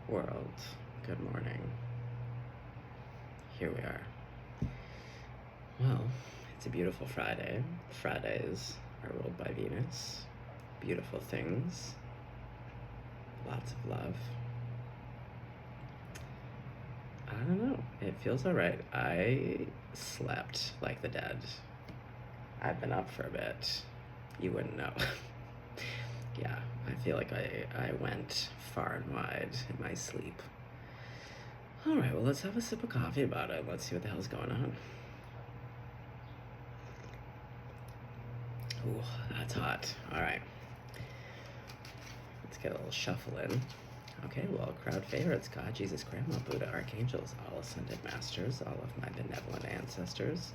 World, good morning. Here we are. Well, it's a beautiful Friday. Fridays are ruled by Venus. Beautiful things. Lots of love. I don't know. It feels alright. I slept like the dead. I've been up for a bit. You wouldn't know. Yeah, I feel like I went far and wide in my sleep. Alright, well, let's have a sip of coffee about it. Let's see what the hell's going on. Ooh, that's hot. Alright. Let's get a little shuffle in. Okay, well, crowd favorites, God, Jesus, Grandma, Buddha, archangels, all ascended masters, all of my benevolent ancestors,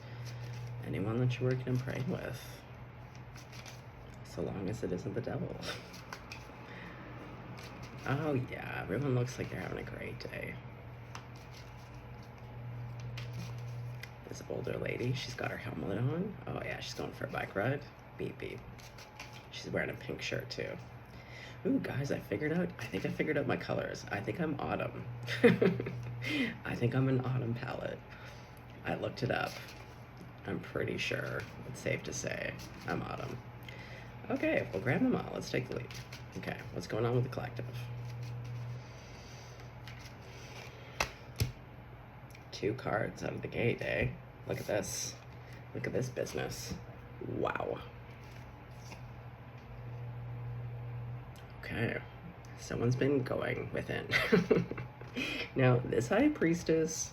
anyone that you're working and praying with, so long as it isn't the devil. Oh yeah, everyone looks like they're having a great day. This older lady, she's got her helmet on. Oh yeah, she's going for a bike ride. Beep beep. She's wearing a pink shirt too. Ooh, guys, I think I figured out my colors. I think I'm autumn. I think I'm an autumn palette. I looked it up. I'm pretty sure it's safe to say I'm autumn. Okay, well, grab them all. Let's take the lead. Okay, what's going on with the collective? 2 cards out of the gate, eh? Look at this. Look at this business. Wow. Okay, someone's been going within. Now, this high priestess,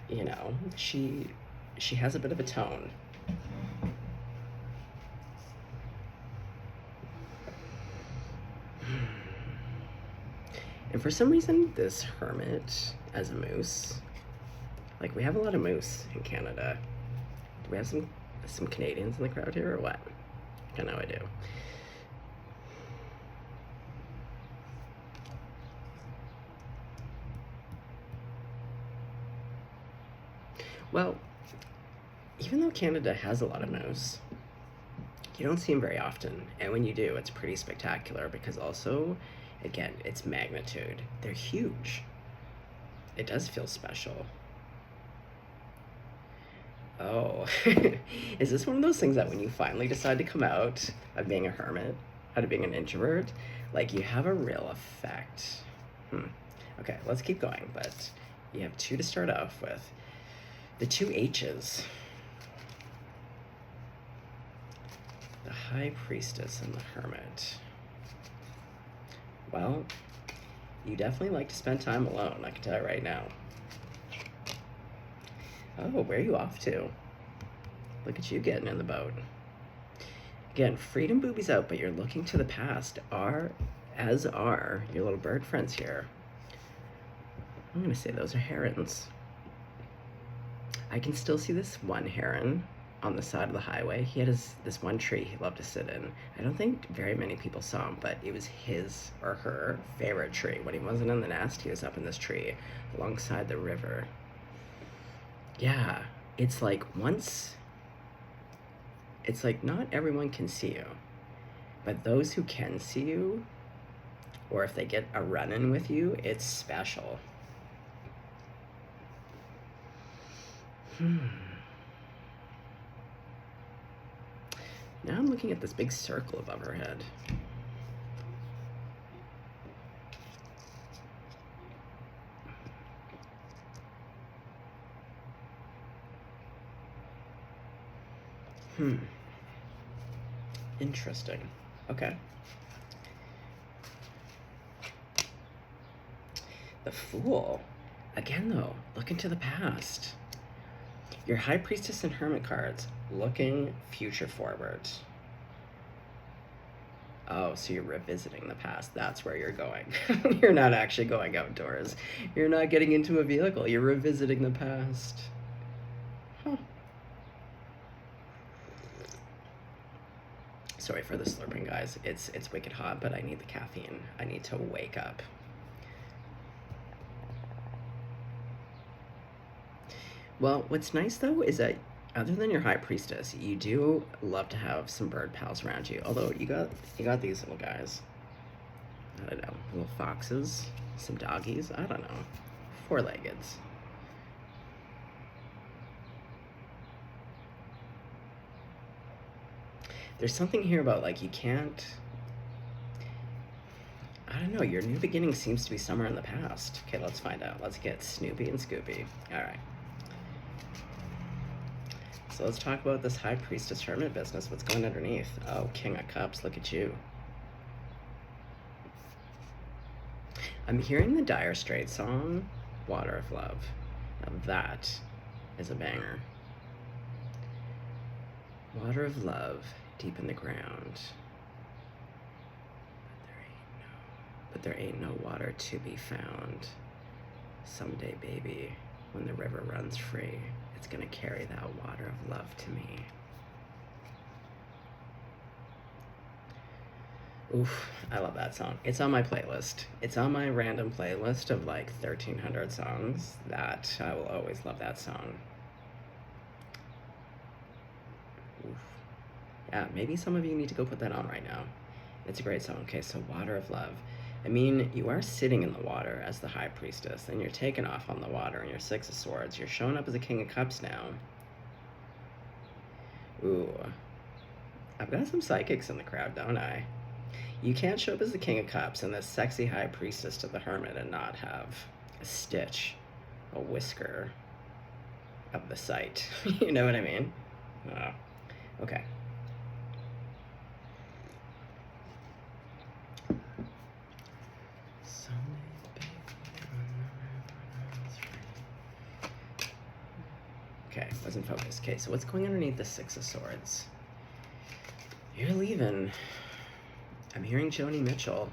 you know, she has a bit of a tone. And for some reason, this hermit as a moose, like, we have a lot of moose in Canada. Do we have some Canadians in the crowd here or what? I know I do. Well, even though Canada has a lot of moose, you don't see them very often. And when you do, it's pretty spectacular because also, again, it's magnitude. They're huge. It does feel special. Oh, is this one of those things that when you finally decide to come out of being a hermit, out of being an introvert, like you have a real effect? Okay, let's keep going, but you have 2 to start off with. The 2 H's. The High Priestess and the Hermit. Well, you definitely like to spend time alone, I can tell you right now. Oh, where are you off to? Look at you getting in the boat. Again, freedom boobies out, but you're looking to the past, as are your little bird friends here. I'm gonna say those are herons. I can still see this one heron on the side of the highway. He had this one tree he loved to sit in. I don't think very many people saw him, but it was his or her favorite tree. When he wasn't in the nest, he was up in this tree alongside the river. Yeah, it's like not everyone can see you, but those who can see you, or if they get a run-in with you, it's special. Now I'm looking at this big circle above her head. Interesting. Okay. The Fool. Again, though, look into the past. Your High Priestess and Hermit cards, looking future forward. Oh, so you're revisiting the past. That's where you're going. You're not actually going outdoors. You're not getting into a vehicle. You're revisiting the past. Huh. Sorry for the slurping, guys. It's wicked hot, but I need the caffeine. I need to wake up. Well, what's nice though is that other than your High Priestess, you do love to have some bird pals around you. Although you got these little guys. I don't know, little foxes, some doggies, I don't know, four-leggeds. There's something here about, like, you can't, I don't know, your new beginning seems to be somewhere in the past. Okay, let's find out. Let's get Snoopy and Scoopy. All right. So let's talk about this High Priestess Hermit business. What's going underneath? Oh, King of Cups, look at you. I'm hearing the Dire Straits song, Water of Love. Now that is a banger. Water of love, deep in the ground. But there ain't no water to be found. Someday, baby, when the river runs free, it's gonna carry that water of love to me. Oof, I love that song. It's on my playlist. It's on my random playlist of like 1,300 songs that I will always love that song. Oof. Yeah, maybe some of you need to go put that on right now. It's a great song. Okay, so Water of Love. I mean, you are sitting in the water as the High Priestess, and you're taking off on the water in your Six of Swords. You're showing up as a King of Cups now. Ooh. I've got some psychics in the crowd, don't I? You can't show up as the King of Cups and this sexy High Priestess to the Hermit and not have a stitch, a whisker of the sight. You know what I mean? Okay. Okay, wasn't focused. Okay, so what's going underneath the Six of Swords? You're leaving. I'm hearing Joni Mitchell.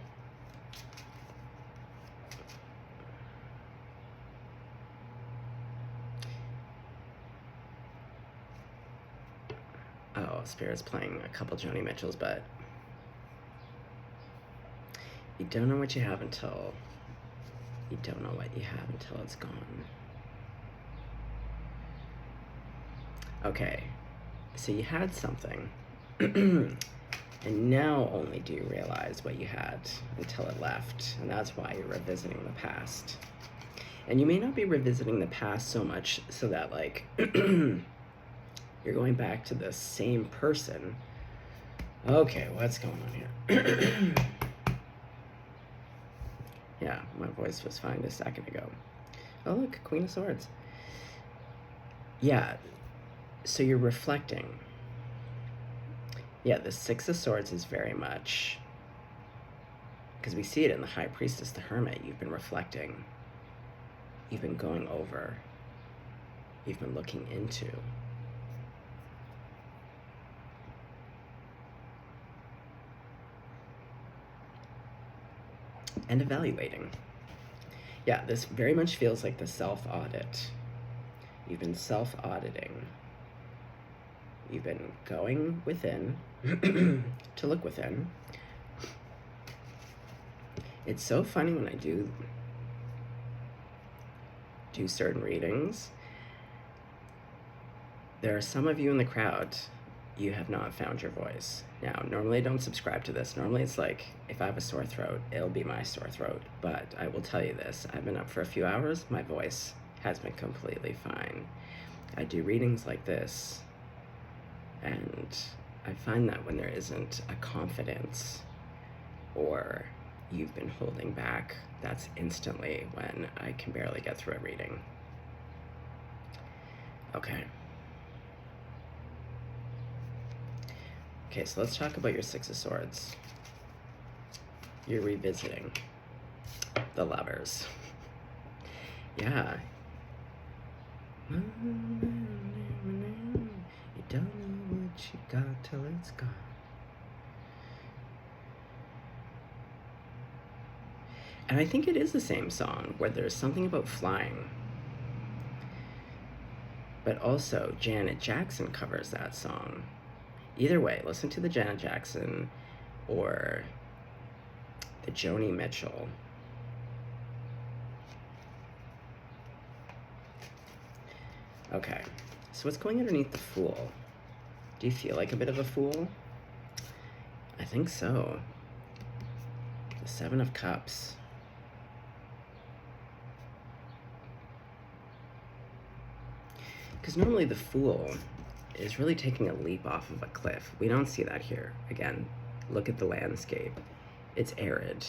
Oh, Spirit's playing a couple Joni Mitchells, but you don't know what you have until you don't know what you have until it's gone. Okay, so you had something, and now only do you realize what you had until it left, and that's why you're revisiting the past. And you may not be revisiting the past so much so that, like, you're going back to the same person. Okay, what's going on here? Yeah, my voice was fine a second ago. Oh, look, Queen of Swords. Yeah, so you're reflecting. Yeah, the Six of Swords is very much, because we see it in the High Priestess, the Hermit. You've been reflecting. You've been going over. You've been looking into. And evaluating. Yeah, this very much feels like the self-audit. You've been self-auditing. You've been going within to look within. It's so funny when I do certain readings. There are some of you in the crowd, you have not found your voice. Now, normally I don't subscribe to this. Normally it's like, if I have a sore throat, it'll be my sore throat. But I will tell you this, I've been up for a few hours, my voice has been completely fine. I do readings like this, and I find that when there isn't a confidence or you've been holding back, that's instantly when I can barely get through a reading. Okay. Okay, so let's talk about your Six of Swords. You're revisiting the lovers. Yeah. You don't know what you got till it's gone. And I think it is the same song, where there's something about flying. But also, Janet Jackson covers that song. Either way, listen to the Janet Jackson or the Joni Mitchell. Okay, so what's going underneath the Fool? Do you feel like a bit of a fool? I think so. The Seven of Cups. Because normally the Fool is really taking a leap off of a cliff. We don't see that here. Again, look at the landscape. It's arid.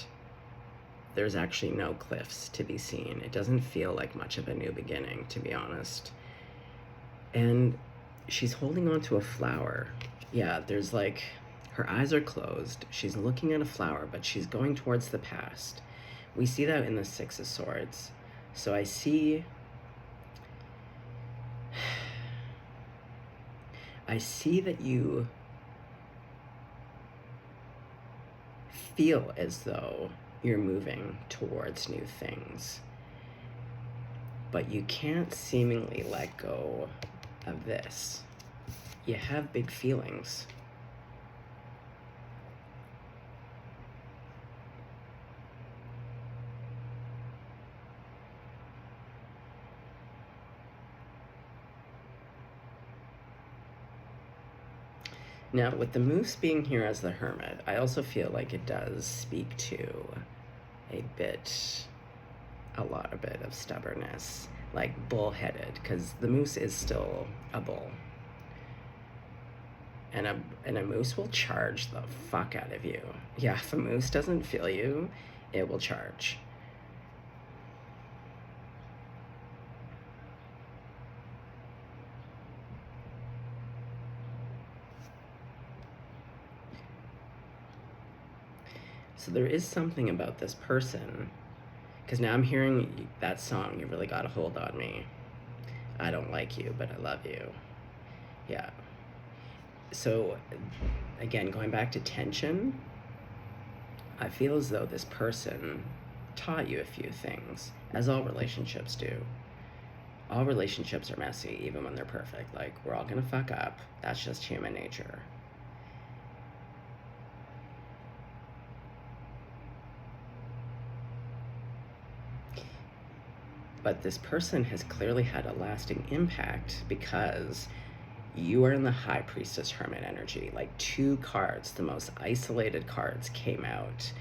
There's actually no cliffs to be seen. It doesn't feel like much of a new beginning, to be honest. And she's holding on to a flower. Yeah, there's like, her eyes are closed. She's looking at a flower, but she's going towards the past. We see that in the Six of Swords. So I see that you feel as though you're moving towards new things, but you can't seemingly let go of this. You have big feelings. Now, with the Moose being here as the Hermit, I also feel like it does speak to a lot of stubbornness, like bullheaded, because the Moose is still a bull. And a moose will charge the fuck out of you. Yeah, if a moose doesn't feel you, it will charge. So there is something about this person, because now I'm hearing that song, You Really Got a Hold on Me. I don't like you, but I love you. Yeah. So, again, going back to tension, I feel as though this person taught you a few things, as all relationships do. All relationships are messy, even when they're perfect. Like, we're all gonna fuck up. That's just human nature. But this person has clearly had a lasting impact because you are in the High Priestess Hermit energy. Like, two cards, the most isolated cards, came out.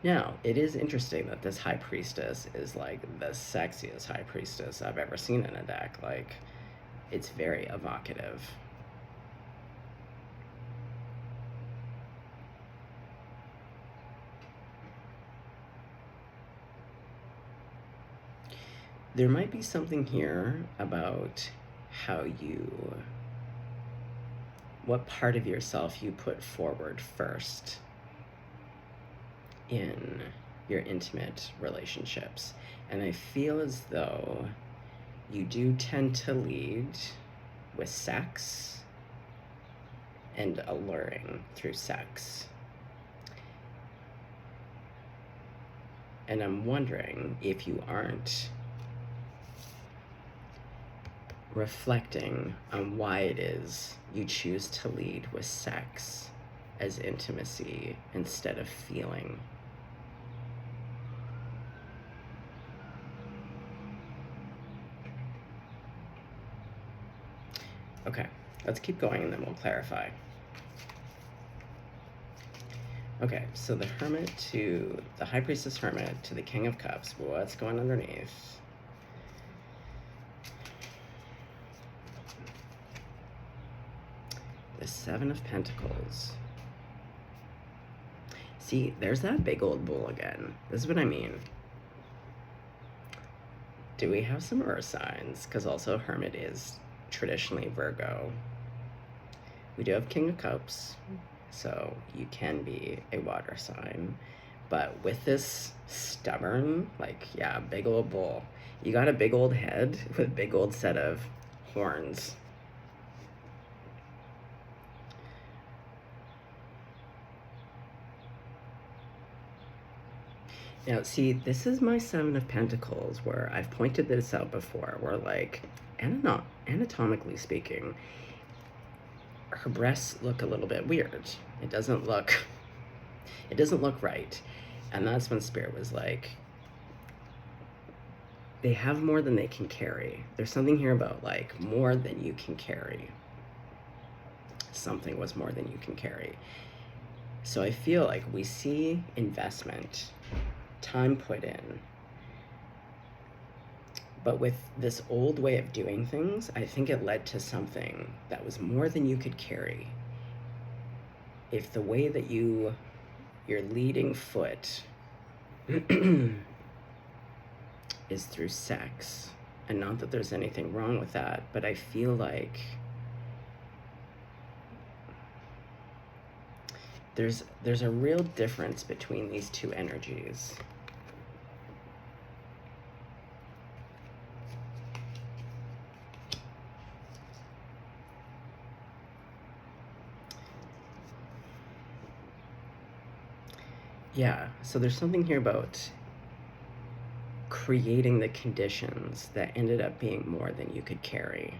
Now, it is interesting that this High Priestess is like the sexiest High Priestess I've ever seen in a deck. Like, it's very evocative. There might be something here about what part of yourself you put forward first in your intimate relationships. And I feel as though you do tend to lead with sex and alluring through sex. And I'm wondering if you aren't reflecting on why it is you choose to lead with sex as intimacy instead of feeling. Okay, let's keep going and then we'll clarify. Okay, so the Hermit to the High Priestess Hermit to the King of Cups. What's going underneath? The Seven of Pentacles. See, there's that big old bull again. This is what I mean. Do we have some earth signs? Because also Hermit is traditionally Virgo. We do have King of Cups, so you can be a water sign. But with this stubborn, like, yeah, big old bull, you got a big old head with a big old set of horns. Now, see, this is my Seven of Pentacles, where I've pointed this out before, where, like, anatomically speaking, her breasts look a little bit weird. It doesn't look right. And that's when Spirit was like, they have more than they can carry. There's something here about, like, more than you can carry. Something was more than you can carry. So I feel like we see investment, time put in, but with this old way of doing things, I think it led to something that was more than you could carry. If the way that your leading foot is through sex, and not that there's anything wrong with that, but I feel like there's a real difference between these two energies. Yeah, so there's something here about creating the conditions that ended up being more than you could carry.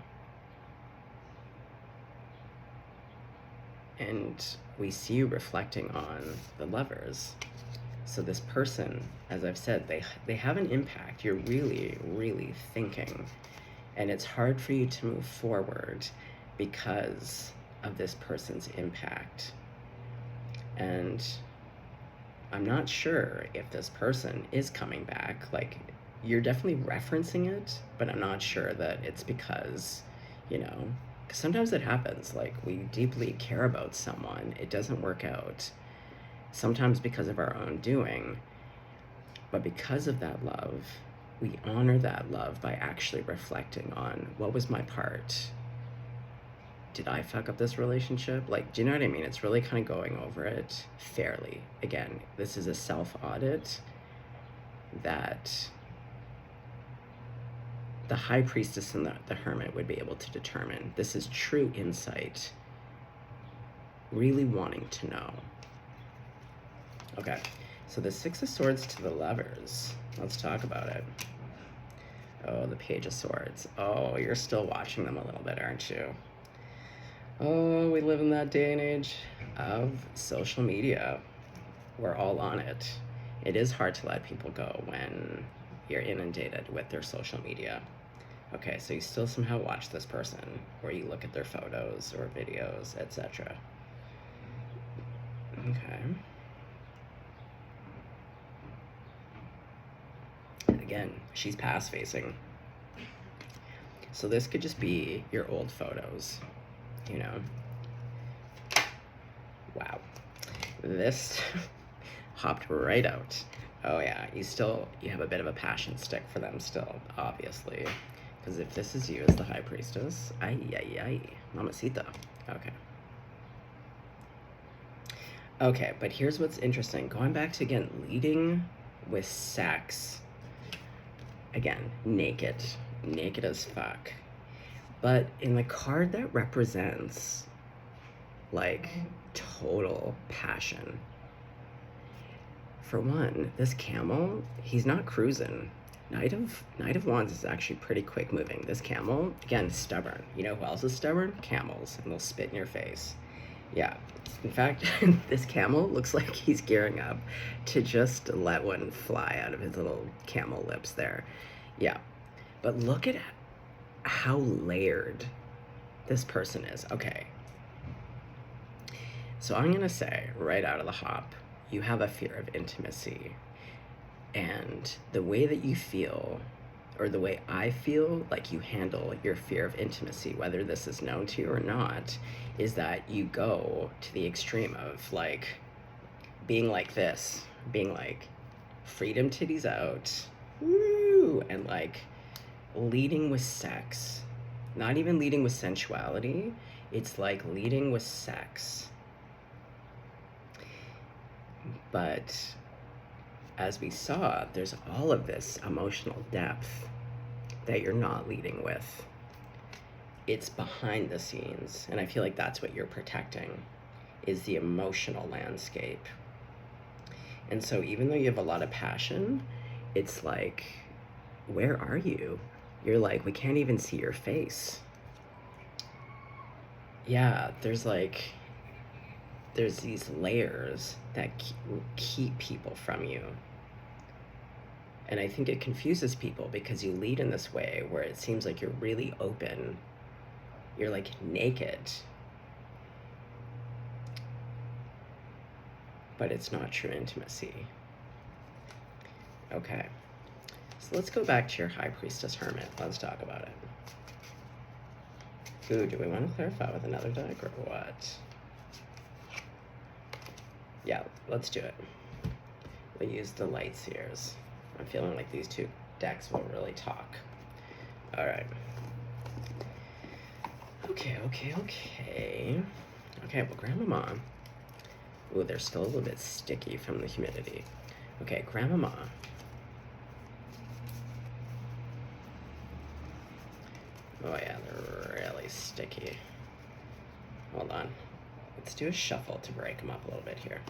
And we see you reflecting on the Lovers. So this person, as I've said, they have an impact. You're really, really thinking. And it's hard for you to move forward because of this person's impact. And I'm not sure if this person is coming back. Like, you're definitely referencing it, but I'm not sure that it's because, because sometimes it happens. Like, we deeply care about someone, it doesn't work out. Sometimes because of our own doing, but because of that love, we honor that love by actually reflecting on, what was my part? Did I fuck up this relationship? Like, do you know what I mean? It's really kind of going over it fairly. Again, this is a self-audit that the High Priestess and the Hermit would be able to determine. This is true insight, really wanting to know. Okay, so the Six of Swords to the Lovers. Let's talk about it. Oh, the Page of Swords. Oh, you're still watching them a little bit, aren't you? Oh, we live in that day and age of social media. We're all on it. It is hard to let people go when you're inundated with their social media. Okay, so you still somehow watch this person, or you look at their photos or videos, etc. Okay. And again, she's past facing. So this could just be your old photos, Wow. This hopped right out. Oh yeah, you have a bit of a passion stick for them still, obviously. Because if this is you as the High Priestess, ay, mamacita. Okay. Okay, but here's what's interesting. Going back to, again, leading with sex. Again, naked as fuck. But in the card that represents, like, total passion. For one, this camel, he's not cruising. Knight of Wands is actually pretty quick moving. This camel, again, stubborn. You know who else is stubborn? Camels, and they'll spit in your face. Yeah. In fact, this camel looks like he's gearing up to just let one fly out of his little camel lips there. Yeah. But look at how layered this person is. Okay. So I'm going to say, right out of the hop, you have a fear of intimacy. And the way that you feel, or the way I feel like you handle your fear of intimacy, whether this is known to you or not, is that you go to the extreme of, like, being like this, being like, freedom titties out, woo, and, like, leading with sex. Not even leading with sensuality, it's like leading with sex. But as we saw, there's all of this emotional depth that you're not leading with. It's behind the scenes, and I feel like that's what you're protecting, is the emotional landscape. And so even though you have a lot of passion, it's like, where are you? You're like, we can't even see your face. Yeah, there's these layers that keep people from you. And I think it confuses people because you lead in this way where it seems like you're really open. You're like naked. but it's not true intimacy. Okay, so let's go back to your High Priestess Hermit. Let's talk about it. Ooh, do we want to clarify with another deck or what? Yeah, let's do it. We'll use the light seers. I'm feeling like these two decks will really talk. All right. Okay. Okay, well, Grandmama. Ooh, they're still a little bit sticky from the humidity. Okay, Grandmama. Oh yeah, they're really sticky. Hold on. Let's do a shuffle to break them up a little bit here.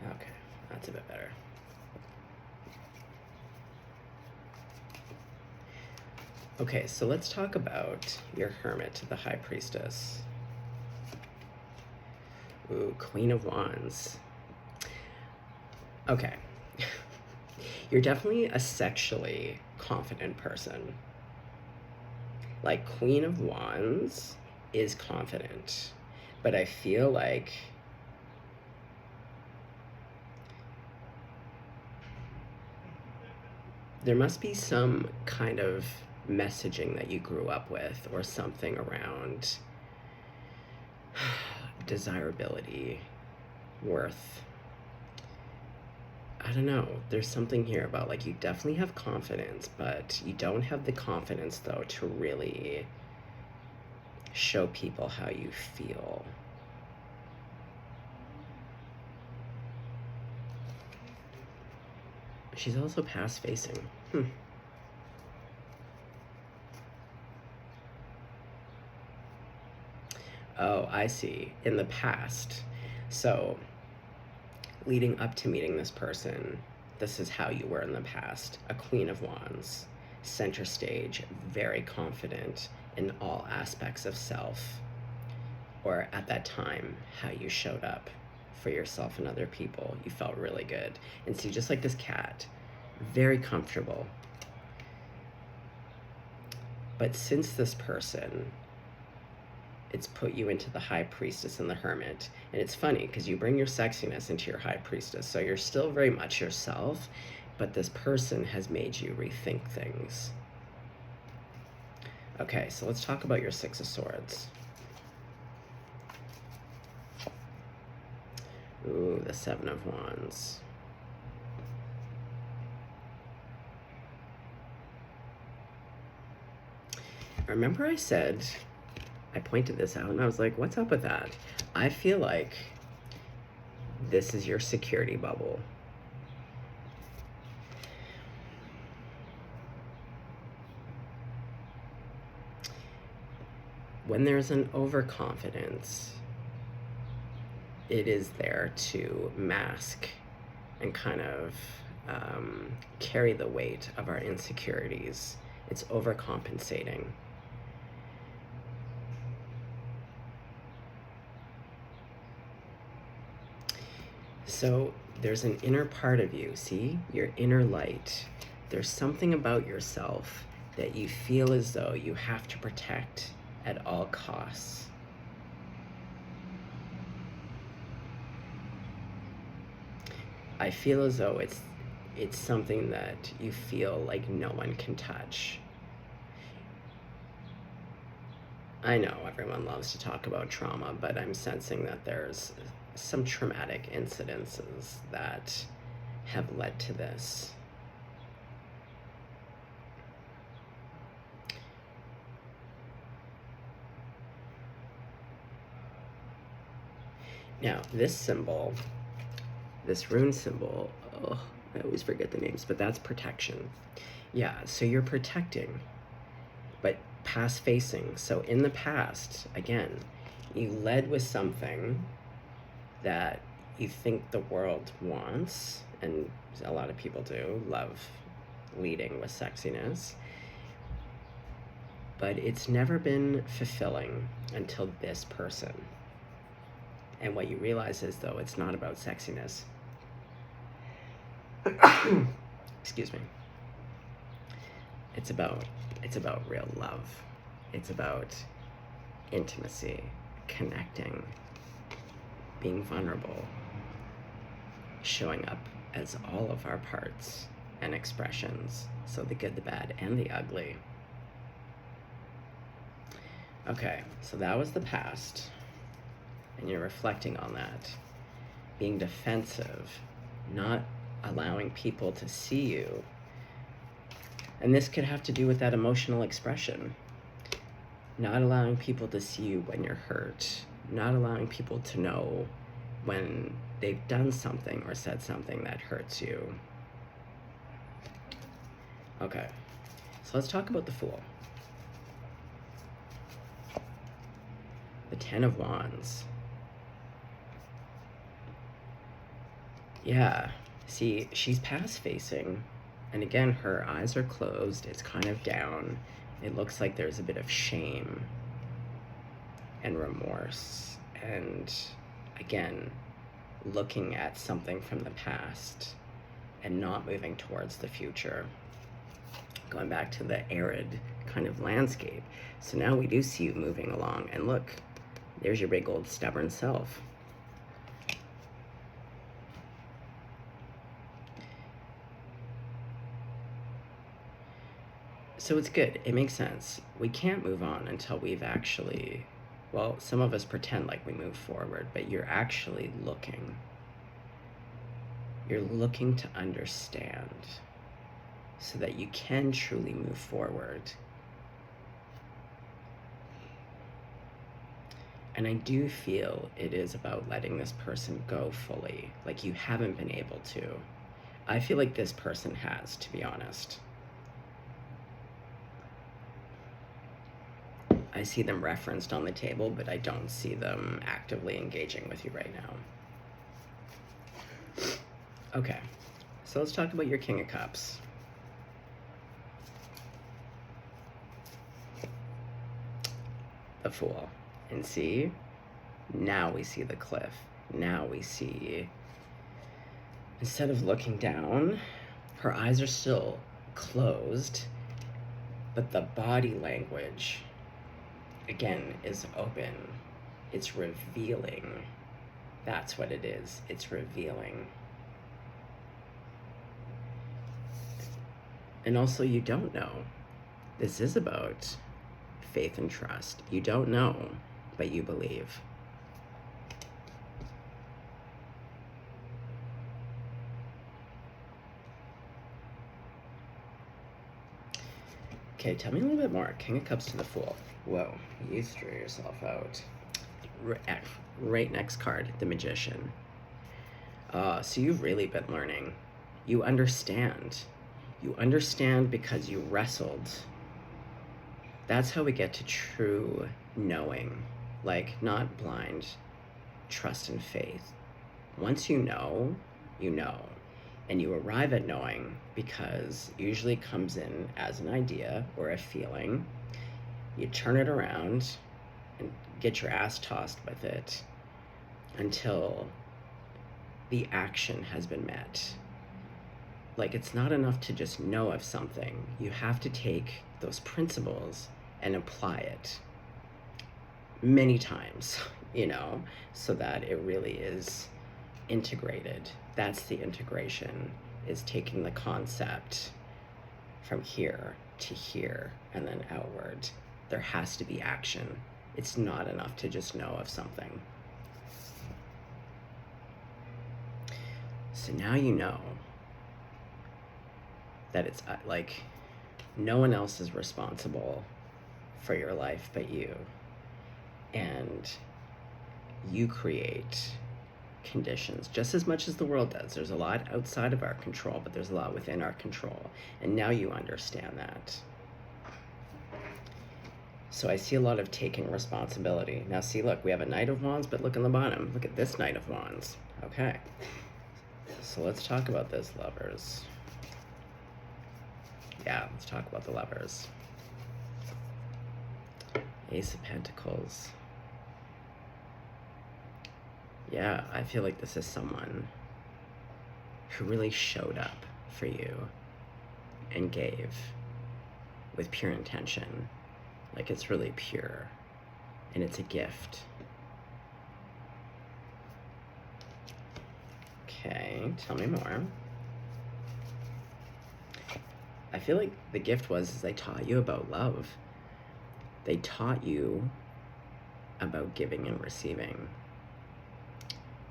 Okay, that's a bit better. Okay, so let's talk about your Hermit, the High Priestess. Ooh, Queen of Wands. Okay. You're definitely a sexually confident person. Like, Queen of Wands is confident, but I feel like there must be some kind of messaging that you grew up with or something around desirability, worth. I don't know. There's something here about, like, you definitely have confidence, but you don't have the confidence, though, to really show people how you feel. She's also past facing. Oh, I see. In the past. So, leading up to meeting this person, this is how you were in the past. A Queen of Wands, center stage, very confident in all aspects of self. Or at that time, how you showed up for yourself and other people. You felt really good. And see, just like this cat, very comfortable. But since this person, it's put you into the High Priestess and the Hermit. And it's funny because you bring your sexiness into your High Priestess. So you're still very much yourself, but this person has made you rethink things. Okay, so let's talk about your Six of Swords. Ooh, the Seven of Wands. Remember I said, I pointed this out and I was like, what's up with that? I feel like this is your security bubble. When there's an overconfidence, it is there to mask and kind of carry the weight of our insecurities. It's overcompensating. So there's an inner part of you, see? Your inner light. There's something about yourself that you feel as though you have to protect at all costs. I feel as though it's something that you feel like no one can touch. I know everyone loves to talk about trauma, but I'm sensing that there's some traumatic incidences that have led to this. Now, this symbol, this rune symbol, oh, I always forget the names, but that's protection. Yeah, so you're protecting, but past facing. So in the past, again, you led with something that you think the world wants, and a lot of people do love leading with sexiness, but it's never been fulfilling until this person. And what you realize is, though, it's not about sexiness. Excuse me. It's about real love. It's about intimacy. connecting, being vulnerable, showing up as all of our parts and expressions. So the good, the bad, and the ugly. Okay, so that was the past. And you're reflecting on that. Being defensive, not allowing people to see you. And this could have to do with that emotional expression. Not allowing people to see you when you're hurt. Not allowing people to know when they've done something or said something that hurts you. Okay, so let's talk about the Fool. The Ten of Wands. Yeah, see, she's past facing, and again, her eyes are closed, it's kind of down. It looks like there's a bit of shame and remorse, and again, looking at something from the past and not moving towards the future. Going back to the arid kind of landscape. So now we do see you moving along, and look, there's your big old stubborn self. So it's good, it makes sense. We can't move on until we've actually, well, some of us pretend like we move forward, but you're actually looking. You're looking to understand so that you can truly move forward. And I do feel it is about letting this person go fully, like you haven't been able to. I feel like this person has, to be honest. I see them referenced on the table, but I don't see them actively engaging with you right now. Okay, so let's talk about your King of Cups. The Fool. And see, now we see the cliff. Now we see, instead of looking down, her eyes are still closed, but the body language, again, is open. It's revealing. That's what it is. It's revealing. And also, you don't know. This is about faith and trust. You don't know, but you believe. Okay, tell me a little bit more. King of Cups to the Fool. Whoa, you threw yourself out. Right next card, the Magician. So you've really been learning. You understand. You understand because you wrestled. That's how we get to true knowing. Like, not blind trust and faith. Once you know, you know. And you arrive at knowing because it usually comes in as an idea or a feeling. You turn it around and get your ass tossed with it until the action has been met. Like, it's not enough to just know of something. You have to take those principles and apply it many times, you know, so that it really is integrated. That's the integration, is taking the concept from here to here and then outward. There has to be action. It's not enough to just know of something. So now you know that it's like no one else is responsible for your life but you. And you create conditions just as much as the world does. There's a lot outside of our control, but there's a lot within our control. And now you understand that. So I see a lot of taking responsibility. Now see, look, we have a Knight of Wands, but look on the bottom. Look at this Knight of Wands. Okay. So let's talk about this, lovers. Yeah, let's talk about the lovers. Ace of Pentacles. Yeah, I feel like this is someone who really showed up for you and gave with pure intention. Like, it's really pure and it's a gift. Okay, tell me more. I feel like the gift was they taught you about love. They taught you about giving and receiving.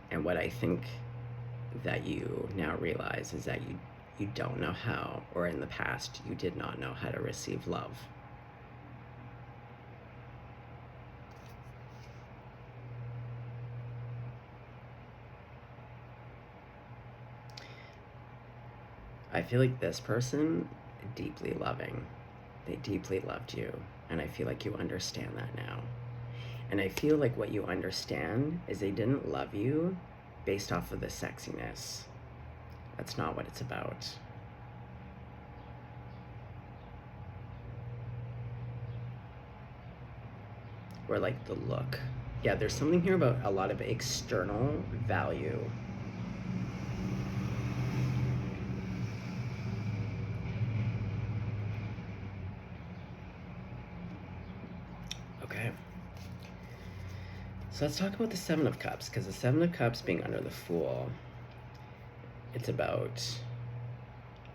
And what I think that you now realize is that you don't know how, or in the past, you did not know how to receive love. I feel like this person, deeply loving. They deeply loved you, and I feel like you understand that now. And I feel like what you understand is they didn't love you based off of the sexiness. That's not what it's about. Or like the look. Yeah, there's something here about a lot of external value. Okay. So let's talk about the Seven of Cups, because the Seven of Cups being under the Fool, it's about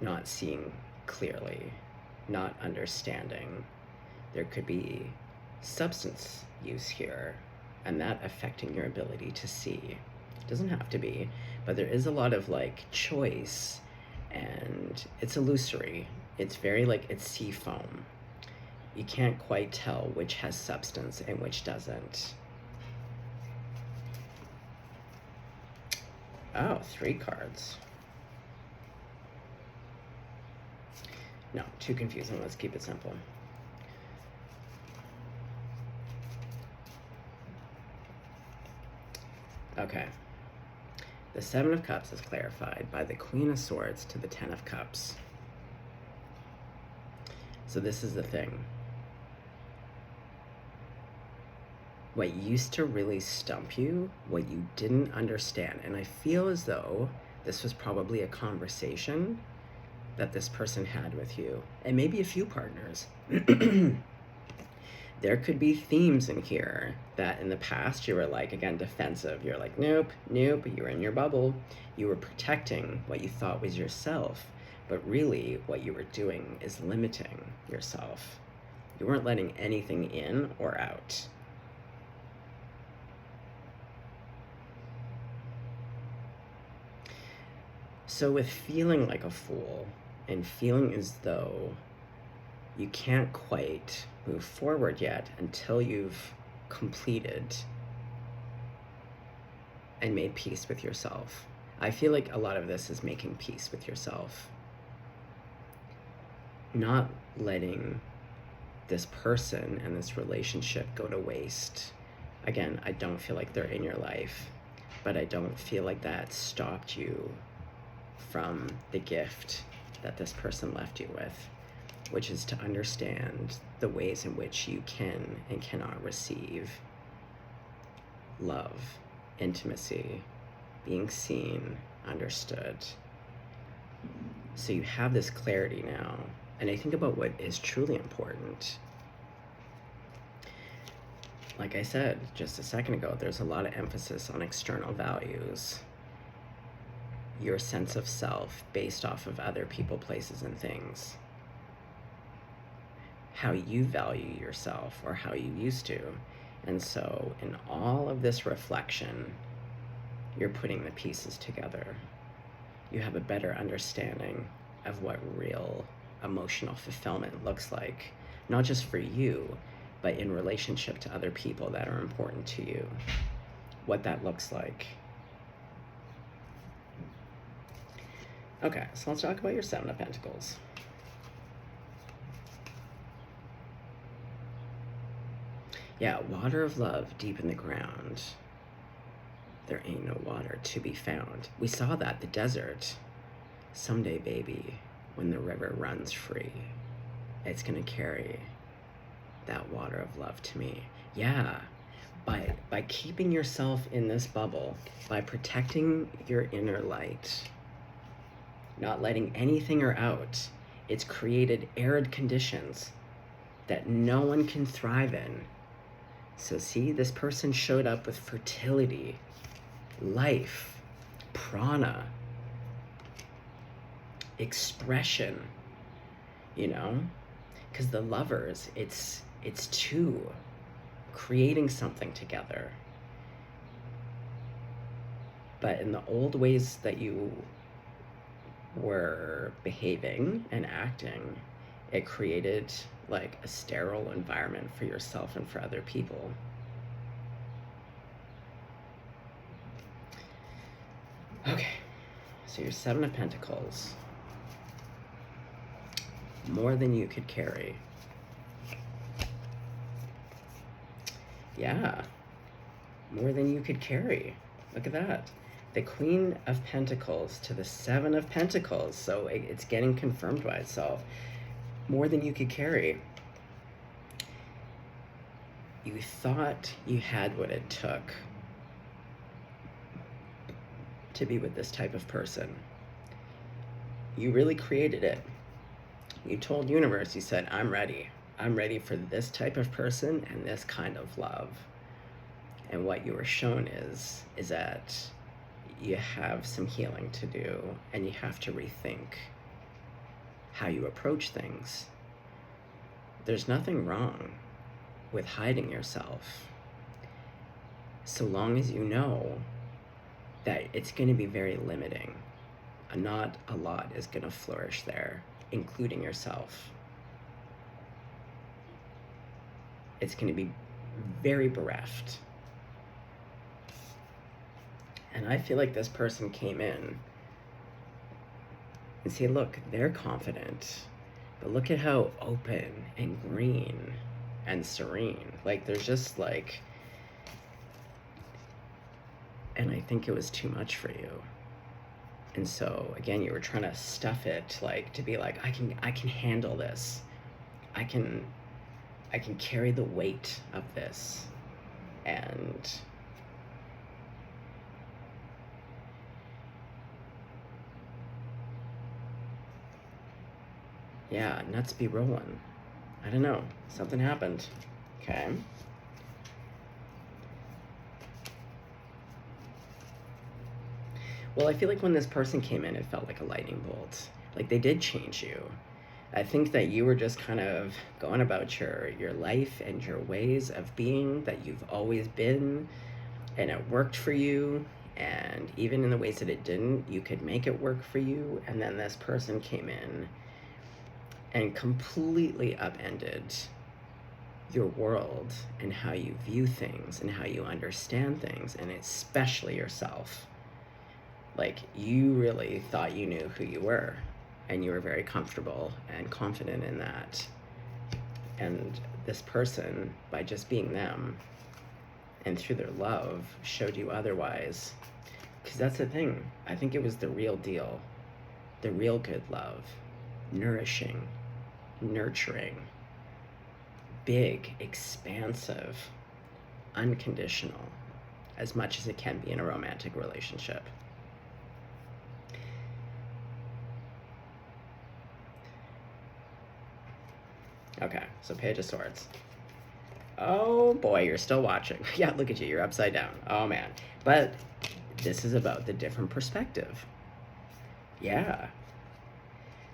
not seeing clearly, not understanding. There could be substance use here, and that affecting your ability to see. It doesn't have to be, but there is a lot of like choice, and it's illusory. It's very like, it's sea foam. You can't quite tell which has substance and which doesn't. Oh, 3 cards. No, too confusing. Let's keep it simple. Okay. The Seven of Cups is clarified by the Queen of Swords to the Ten of Cups. So this is the thing. What used to really stump you, what you didn't understand, and I feel as though this was probably a conversation that this person had with you, and maybe a few partners. There could be themes in here that in the past you were like, again, defensive. You're like, nope, nope, you were in your bubble. You were protecting what you thought was yourself, but really what you were doing is limiting yourself. You weren't letting anything in or out. So with feeling like a fool and feeling as though you can't quite move forward yet until you've completed and made peace with yourself. I feel like a lot of this is making peace with yourself. Not letting this person and this relationship go to waste. Again, I don't feel like they're in your life, but I don't feel like that stopped you from the gift that this person left you with, which is to understand the ways in which you can and cannot receive love, intimacy, being seen, understood. So you have this clarity now, and I think about what is truly important. Like I said just a second ago, there's a lot of emphasis on external values. Your sense of self based off of other people, places, and things. How you value yourself, or how you used to. And so in all of this reflection, you're putting the pieces together. You have a better understanding of what real emotional fulfillment looks like, not just for you, but in relationship to other people that are important to you, what that looks like. Okay, so let's talk about your Seven of Pentacles. Yeah, water of love deep in the ground. There ain't no water to be found. We saw that, the desert. Someday, baby, when the river runs free, it's gonna carry that water of love to me. Yeah, by keeping yourself in this bubble, by protecting your inner light, not letting anything or out, it's created arid conditions that no one can thrive in. So see, this person showed up with fertility, life, prana, expression, you know? Because the lovers, it's two creating something together. But in the old ways that you were behaving and acting, it created like a sterile environment for yourself and for other people. Okay, so your Seven of Pentacles. More than you could carry. Yeah, more than you could carry. Look at that. The Queen of Pentacles to the Seven of Pentacles. So it's getting confirmed by itself. More than you could carry. You thought you had what it took to be with this type of person. You really created it. You told universe, you said, I'm ready. I'm ready for this type of person and this kind of love. And what you were shown is that you have some healing to do, and you have to rethink how you approach things. There's nothing wrong with hiding yourself, so long as you know that it's going to be very limiting. Not a lot is going to flourish there, including yourself. It's going to be very bereft. And I feel like this person came in and say, look, they're confident, but look at how open and green and serene. Like, there's just like, and I think it was too much for you. And so again, you were trying to stuff it, like to be like, I can handle this. I can carry the weight of this. And yeah, nuts be rolling. I don't know. Something happened. Okay. Well, I feel like when this person came in, it felt like a lightning bolt. Like they did change you. I think that you were just kind of going about your life and your ways of being that you've always been, and it worked for you. And even in the ways that it didn't, you could make it work for you. And then this person came in and completely upended your world and how you view things and how you understand things, and especially yourself. Like, you really thought you knew who you were, and you were very comfortable and confident in that. And this person, by just being them and through their love, showed you otherwise. Because that's the thing. I think it was the real deal. The real good love. Nourishing. Nurturing. Big, expansive, unconditional. As much as it can be in a romantic relationship. Okay, so Page of Swords. Oh boy, you're still watching. Yeah, look at you, you're upside down. Oh man. But this is about the different perspective. Yeah.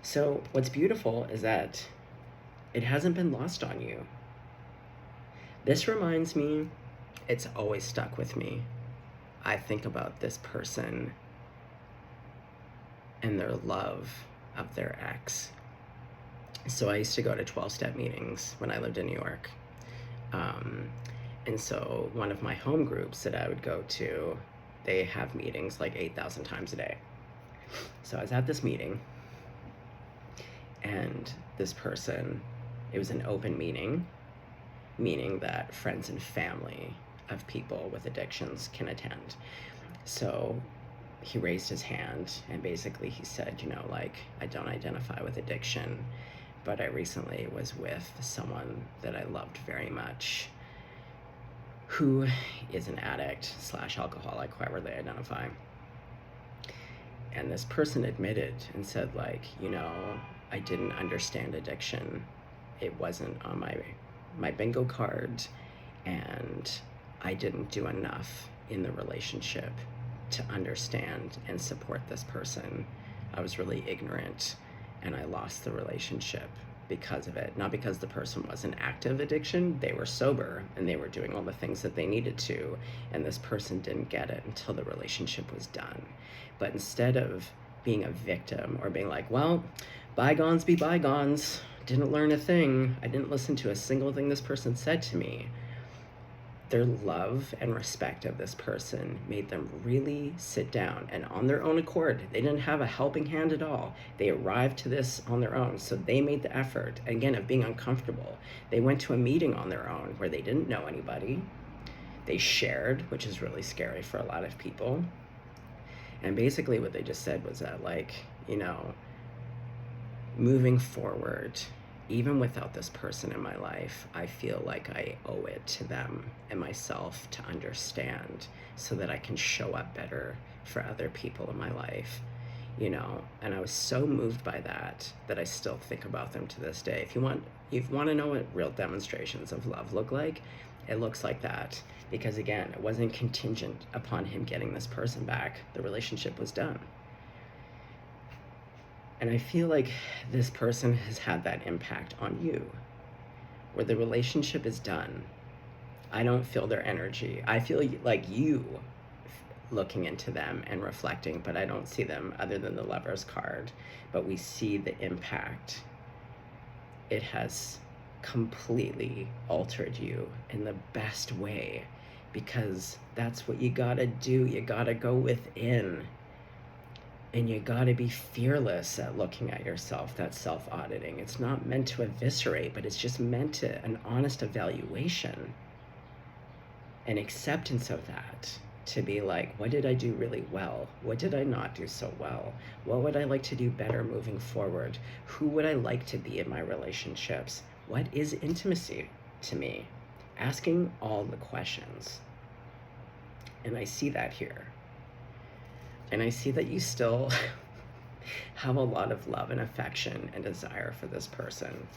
So what's beautiful is that it hasn't been lost on you. This reminds me, it's always stuck with me. I think about this person and their love of their ex. So I used to go to 12-step meetings when I lived in New York. And so one of my home groups that I would go to, they have meetings like 8,000 times a day. So I was at this meeting, and this person, it was an open meeting, meaning that friends and family of people with addictions can attend. So he raised his hand, and basically he said, you know, like, I don't identify with addiction, but I recently was with someone that I loved very much, who is an addict / alcoholic, however they identify. And this person admitted and said, like, you know, I didn't understand addiction. It wasn't on my bingo card, and I didn't do enough in the relationship to understand and support this person. I was really ignorant, and I lost the relationship because of it. Not because the person was in active addiction, they were sober and they were doing all the things that they needed to, and this person didn't get it until the relationship was done. But instead of being a victim or being like, well, bygones be bygones, didn't learn a thing, I didn't listen to a single thing this person said to me, their love and respect of this person made them really sit down, and on their own accord, they didn't have a helping hand at all. They arrived to this on their own. So they made the effort, again, of being uncomfortable. They went to a meeting on their own where they didn't know anybody. They shared, which is really scary for a lot of people. And basically what they just said was that, like, you know, moving forward, even without this person in my life, I feel like I owe it to them and myself to understand so that I can show up better for other people in my life, you know. And I was so moved by that I still think about them to this day. If you want to know what real demonstrations of love look like, it looks like that. Because again, it wasn't contingent upon him getting this person back. The relationship was done. And I feel like this person has had that impact on you, where the relationship is done. I don't feel their energy. I feel like you looking into them and reflecting, but I don't see them other than the Lover's card. But we see the impact. It has completely altered you in the best way, because that's what you gotta do. You gotta go within. And you gotta be fearless at looking at yourself, that self-auditing. It's not meant to eviscerate, but it's just meant to an honest evaluation and acceptance of that. To be like, what did I do really well? What did I not do so well? What would I like to do better moving forward? Who would I like to be in my relationships? What is intimacy to me? Asking all the questions. And I see that here. And I see that you still have a lot of love and affection and desire for this person.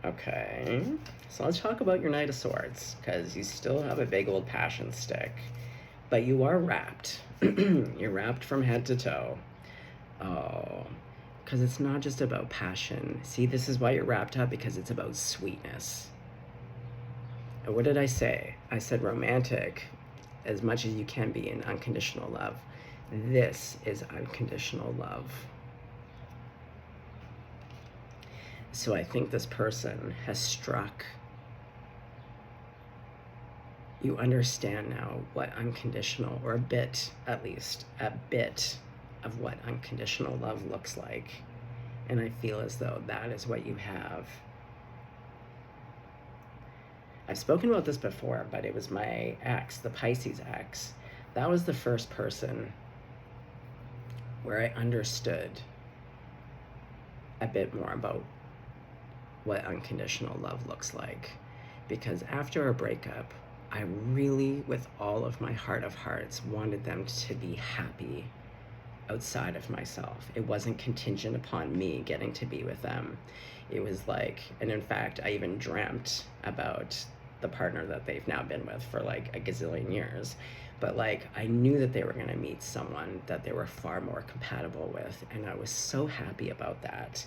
Okay, so let's talk about your Knight of Swords, because you still have a big old passion stick, but you are wrapped. You're wrapped from head to toe. Oh, because it's not just about passion. See, this is why you're wrapped up, because it's about sweetness. And what did I say? I said romantic, as much as you can be in unconditional love. This is unconditional love. So I think this person has struck. You understand now what unconditional, or a bit, at least, a bit of what unconditional love looks like. And I feel as though that is what you have. I've spoken about this before, but it was my ex, the Pisces ex. That was the first person where I understood a bit more about what unconditional love looks like. Because after a breakup, I really, with all of my heart of hearts, wanted them to be happy outside of myself. It wasn't contingent upon me getting to be with them. It was like, and in fact, I even dreamt about the partner that they've now been with for like a gazillion years. But like, I knew that they were gonna meet someone that they were far more compatible with. And I was so happy about that.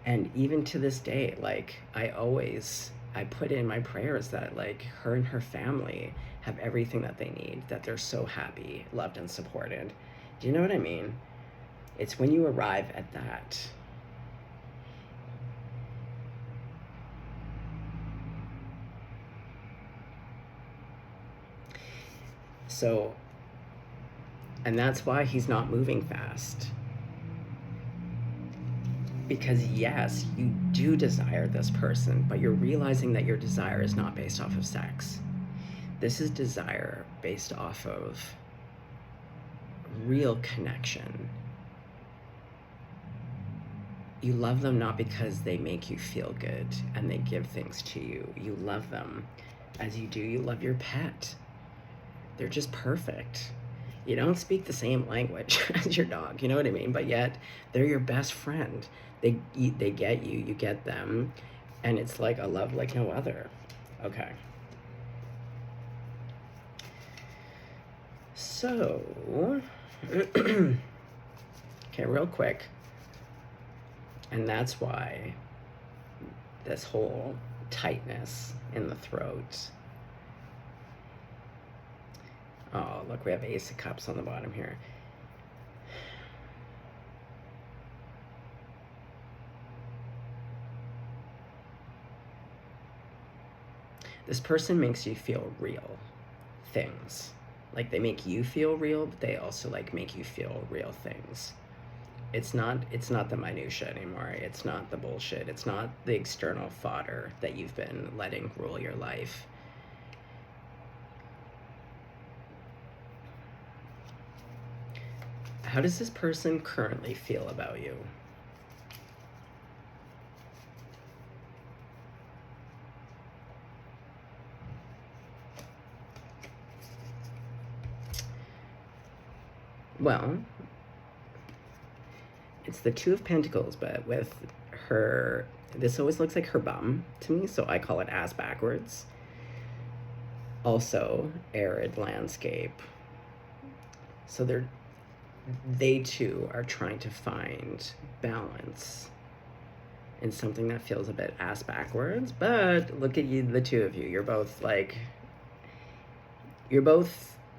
And even to this day, like, I put in my prayers that like her and her family have everything that they need, that they're so happy, loved, and supported. Do you know what I mean? It's when you arrive at that. So, and that's why he's not moving fast. Because yes, you do desire this person, but you're realizing that your desire is not based off of sex. This is desire based off of real connection. You love them not because they make you feel good and they give things to you. You love them as you do. You love your pet. They're just perfect. You don't speak the same language as your dog, you know what I mean? But yet, they're your best friend. They get you, you get them, and it's like a love like no other. Okay. So, okay, real quick. And that's why this whole tightness in the throat. Oh, look, we have Ace of Cups on the bottom here. This person makes you feel real things. Like, they make you feel real, but they also like make you feel real things. It's not the minutia anymore. It's not the bullshit. It's not the external fodder that you've been letting rule your life. How does this person currently feel about you? Well, it's the Two of Pentacles, but with her, this always looks like her bum to me, so I call it ass backwards. Also, arid landscape. So they too are trying to find balance in something that feels a bit ass backwards. But look at you, the two of you. You're both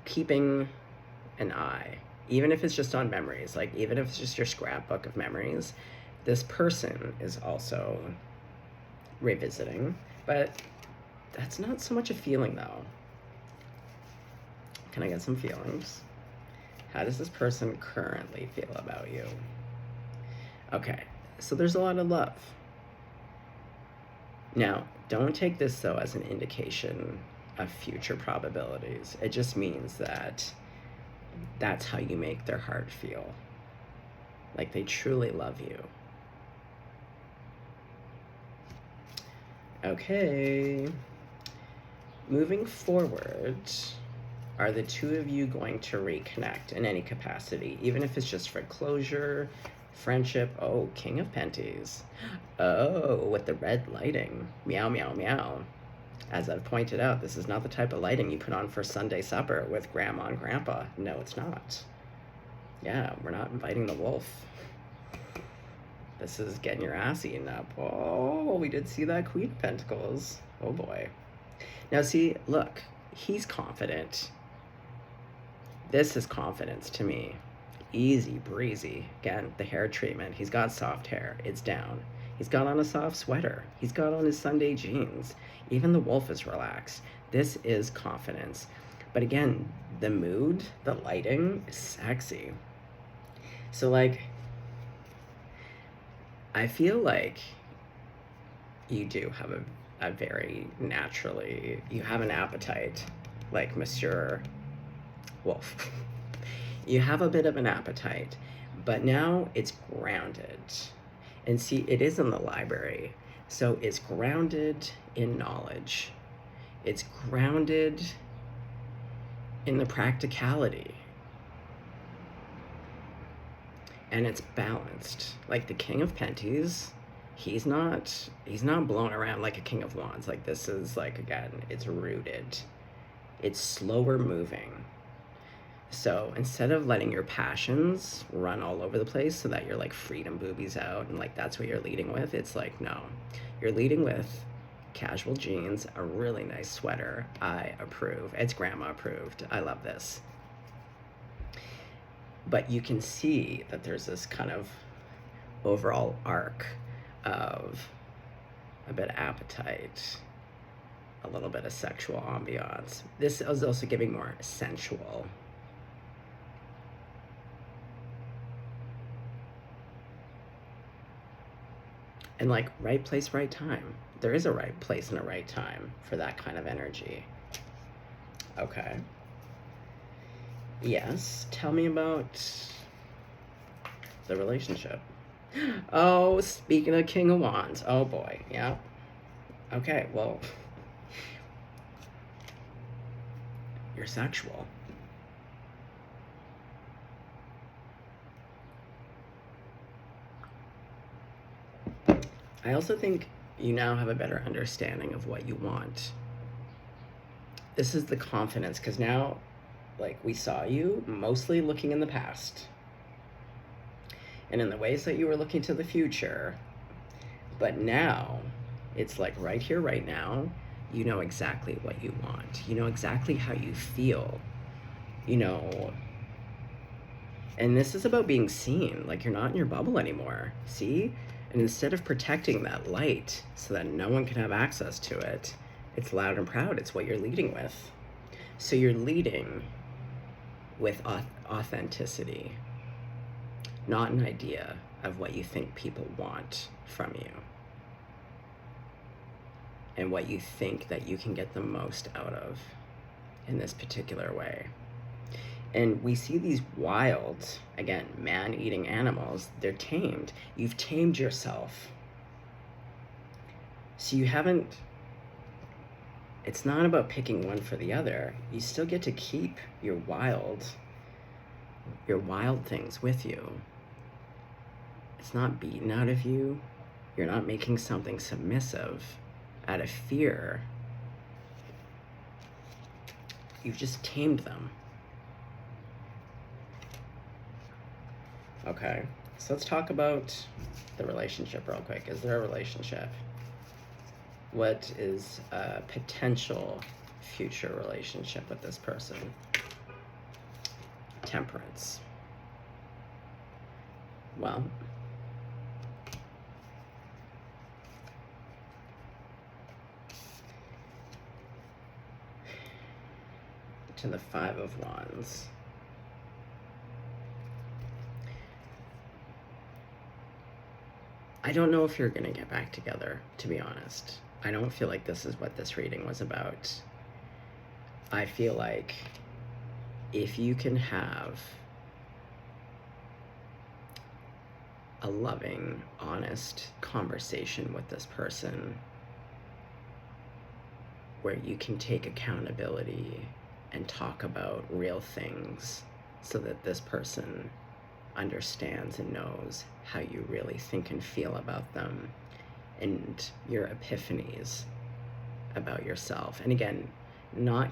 keeping an eye, even if it's just on memories, like even if it's just your scrapbook of memories. This person is also revisiting, but that's not so much a feeling though. Can I get some feelings? How does this person currently feel about you? Okay, so there's a lot of love. Now, don't take this though as an indication of future probabilities. It just means that that's how you make their heart feel. Like they truly love you. Okay. Moving forward, are the two of you going to reconnect in any capacity, even if it's just for closure, friendship? Oh, King of Penties. Oh, with the red lighting. Meow, meow, meow. As I've pointed out, this is not the type of lighting you put on for Sunday supper with grandma and grandpa. No, it's not. Yeah, we're not inviting the wolf. This is getting your ass eaten up. Oh, we did see that Queen of Pentacles. Oh boy. Now see, look, he's confident. This is confidence to me. Easy breezy. Again, the hair treatment. He's got soft hair. It's down. He's got on a soft sweater. He's got on his Sunday jeans. Even the wolf is relaxed. This is confidence. But again, the mood, the lighting is sexy. So like, I feel like you do have a very naturally, you have an appetite like Monsieur Wolf. You have a bit of an appetite, but now it's grounded. And see, it is in the library. So it's grounded in knowledge. It's grounded in the practicality. And it's balanced. Like the King of Penties, he's not blown around like a King of Wands. Like this is like, again, it's rooted. It's slower moving. So instead of letting your passions run all over the place so that you're like freedom boobies out and like that's what you're leading with, it's like, no, you're leading with casual jeans, a really nice sweater. I approve. It's grandma approved. I love this. But you can see that there's this kind of overall arc of a bit of appetite, a little bit of sexual ambiance. This is also giving more sensual. And like right place, right time. There is a right place and a right time for that kind of energy. Okay. Yes, tell me about the relationship. Oh, speaking of King of Wands. Oh boy, yeah. Okay, well, you're sexual. I also think you now have a better understanding of what you want. This is the confidence, because now, Like, we saw you mostly looking in the past and in the ways that you were looking to the future. But now, it's like right here, right now, you know exactly what you want. You know exactly how you feel. You know, and this is about being seen. Like, you're not in your bubble anymore. See? And instead of protecting that light so that no one can have access to it, it's loud and proud. It's what you're leading with. So you're leading with authenticity, not an idea of what you think people want from you and what you think that you can get the most out of in this particular way. And we see these wild, again, man-eating animals. They're tamed. You've tamed yourself. So you haven't, it's not about picking one for the other. You still get to keep your wild things with you. It's not beaten out of you. You're not making something submissive out of fear. You've just tamed them. Okay, so let's talk about the relationship real quick. Is there a relationship? What is a potential future relationship with this person? Temperance. Well, to the Five of Wands. I don't know if you're going to get back together, to be honest. I don't feel like this is what this reading was about. I feel like if you can have a loving, honest conversation with this person where you can take accountability and talk about real things so that this person understands and knows how you really think and feel about them and your epiphanies about yourself. And again, not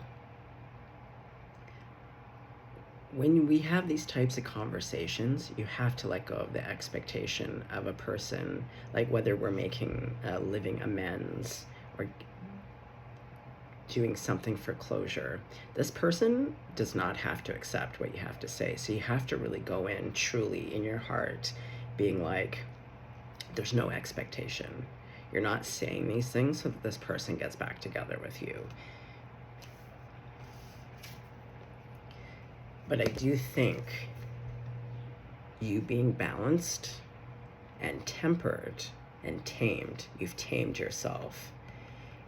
when we have these types of conversations, you have to let go of the expectation of a person, like whether we're making living amends or doing something for closure. This person does not have to accept what you have to say. So you have to really go in truly in your heart, being like, there's no expectation. You're not saying these things so that this person gets back together with you. But I do think you being balanced and tempered and tamed, you've tamed yourself.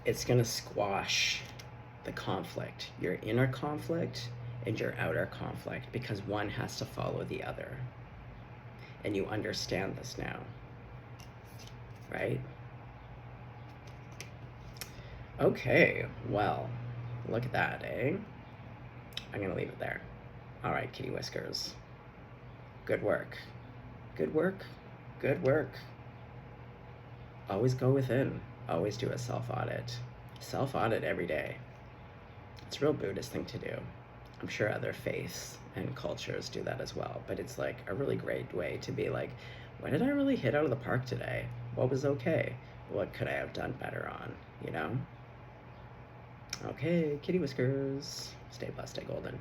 It's going to squash the conflict, your inner conflict and your outer conflict, because one has to follow the other. And you understand this now, right? Okay, well, look at that, eh? I'm going to leave it there. All right, Kitty Whiskers. Good work. Good work. Good work. Always go within. Always do a self-audit. Self-audit every day. It's a real Buddhist thing to do. I'm sure other faiths and cultures do that as well, but it's like a really great way to be like, what did I really hit out of the park today? What was okay? What could I have done better on, you know? Okay, Kitty Whiskers. Stay blessed, stay golden.